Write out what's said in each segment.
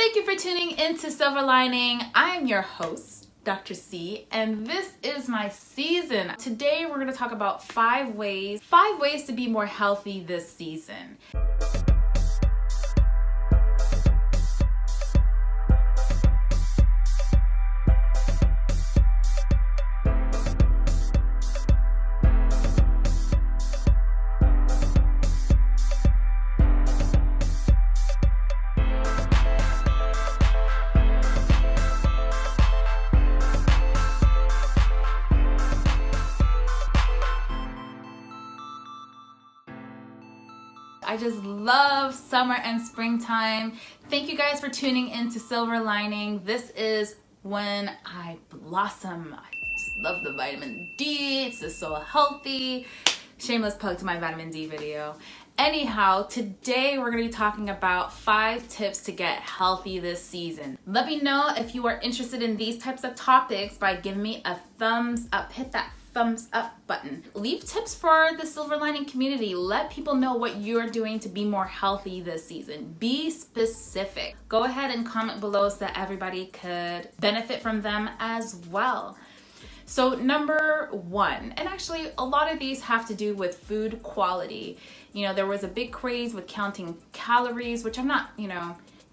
Thank you for tuning into Silver Lining. I am your host, Dr. C, and this is my season. Today we're going to talk about 5 ways to be more healthy this season. I just love summer and springtime. Thank you guys for tuning into Silver Lining. This is when I blossom. I just love the vitamin D. It's just so healthy. Shameless plug to my vitamin D video. Anyhow, today we're going to be talking about 5 tips to get healthy this season. Let me know if you are interested in these types of topics by giving me a thumbs up. Hit that thumbs up button. Leave tips for the Silver Lining community. Let people know what you're doing to be more healthy this season. Be specific. Go ahead and comment below so that everybody could benefit from them as well. So number 1, and actually a lot of these have to do with food quality. You know, there was a big craze with counting calories, which I'm not,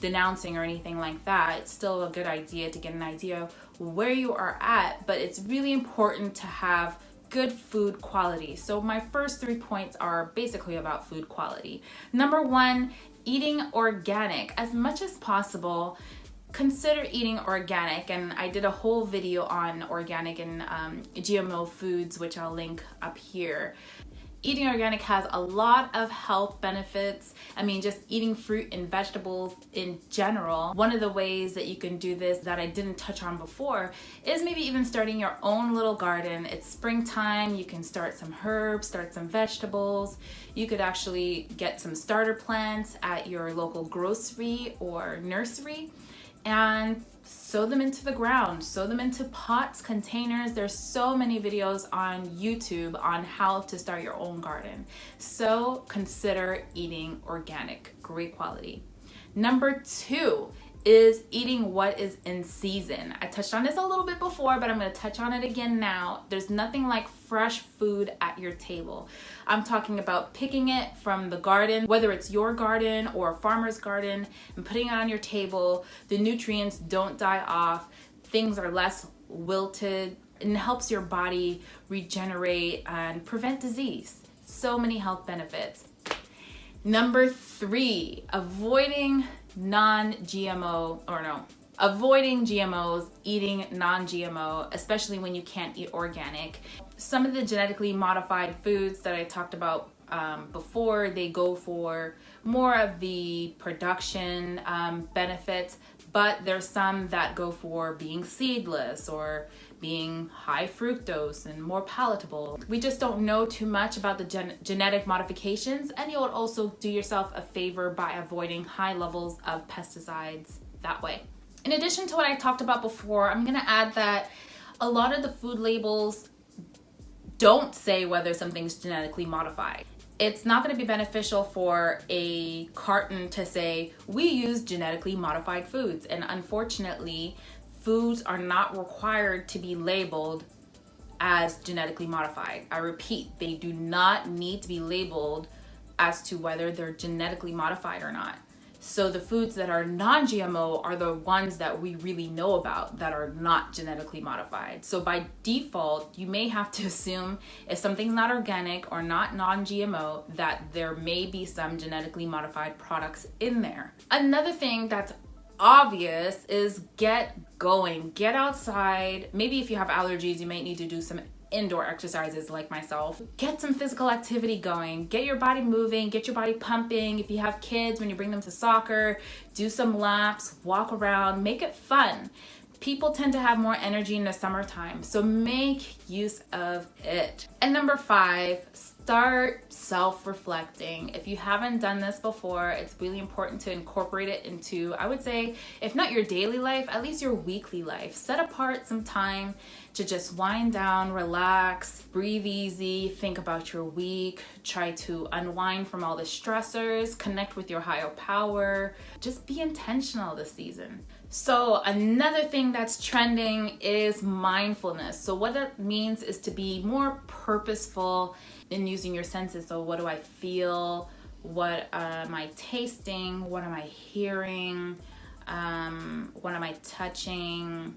denouncing or anything like that. It's still a good idea to get an idea of where you are at, but it's really important to have good food quality. So my first 3 points are basically about food quality. Number 1, eating organic. As much as possible, consider eating organic, and I did a whole video on organic and GMO foods, which I'll link up here. Eating organic has a lot of health benefits. I mean, just eating fruit and vegetables in general. One of the ways that you can do this that I didn't touch on before is maybe even starting your own little garden. It's springtime, you can start some herbs, start some vegetables. You could actually get some starter plants at your local grocery or nursery and sow them into the ground, sow them into pots, containers. There's so many videos on YouTube on how to start your own garden. So consider eating organic, great quality. Number 2 is eating what is in season. I touched on this a little bit before, but I'm going to touch on it again now. There's nothing like fresh food at your table. I'm talking about picking it from the garden, whether it's your garden or a farmer's garden, and putting it on your table. The nutrients don't die off. Things are less wilted, and it helps your body regenerate and prevent disease. So many health benefits. Number 3, avoiding GMOs, eating non-GMO, especially when you can't eat organic. Some of the genetically modified foods that I talked about before, they go for more of the production benefits, but there's some that go for being seedless or being high fructose and more palatable. We just don't know too much about the genetic modifications, and you'll also do yourself a favor by avoiding high levels of pesticides that way. In addition to what I talked about before, I'm gonna add that a lot of the food labels don't say whether something's genetically modified. It's not going to be beneficial for a carton to say, we use genetically modified foods. And unfortunately, foods are not required to be labeled as genetically modified. I repeat, they do not need to be labeled as to whether they're genetically modified or not. So the foods that are non-GMO are the ones that we really know about that are not genetically modified. So by default, you may have to assume if something's not organic or not non-GMO, that there may be some genetically modified products in there. Another thing that's obvious is get going, get outside. Maybe if you have allergies, you might need to do some indoor exercises like myself. Get some physical activity going, get your body moving, get your body pumping. If you have kids, when you bring them to soccer, do some laps, walk around, make it fun. People tend to have more energy in the summertime, so make use of it. And number 5, start self-reflecting. If you haven't done this before, it's really important to incorporate it into, I would say, if not your daily life, at least your weekly life. Set apart some time to just wind down, relax, breathe easy, think about your week, try to unwind from all the stressors, connect with your higher power. Just be intentional this season. So another thing that's trending is mindfulness. So what that means is to be more purposeful in using your senses. So what do I feel? What am I tasting? What am I hearing? What am I touching?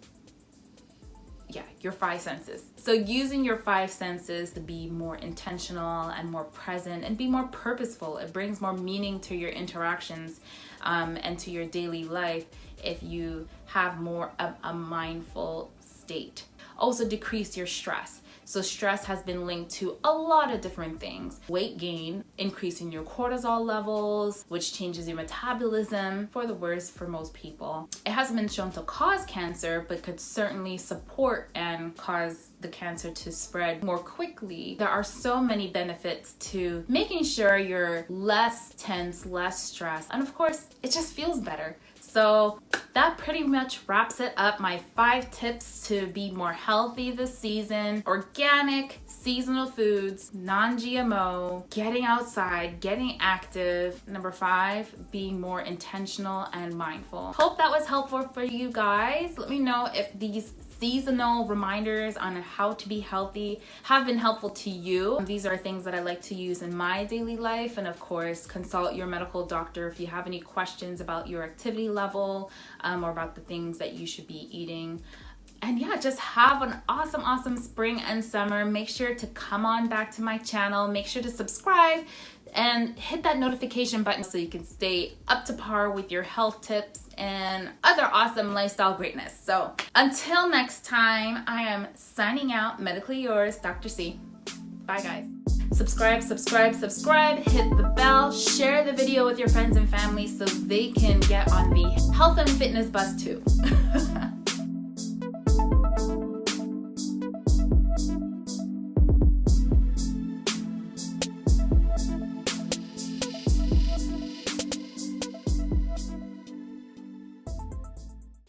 Yeah, your five senses. So using your five senses to be more intentional and more present and be more purposeful. It brings more meaning to your interactions and to your daily life if you have more of a mindful state. Also decrease your stress. So stress has been linked to a lot of different things. Weight gain, increasing your cortisol levels, which changes your metabolism for the worse for most people. It hasn't been shown to cause cancer, but could certainly support and cause the cancer to spread more quickly. There are so many benefits to making sure you're less tense, less stressed, and of course, it just feels better. So that pretty much wraps it up. My 5 tips to be more healthy this season: organic, seasonal foods, non-GMO, getting outside, getting active. Number 5, being more intentional and mindful. Hope that was helpful for you guys. Let me know if these seasonal reminders on how to be healthy have been helpful to you. These are things that I like to use in my daily life, and of course consult your medical doctor if you have any questions about your activity level or about the things that you should be eating. And yeah, just have an awesome spring and summer. Make sure to come on back to my channel. Make sure to subscribe and hit that notification button so you can stay up to par with your health tips and other awesome lifestyle greatness. So until next time, I am signing out. Medically yours, Dr. C. Bye guys. Subscribe, hit the bell, share the video with your friends and family so they can get on the health and fitness bus too.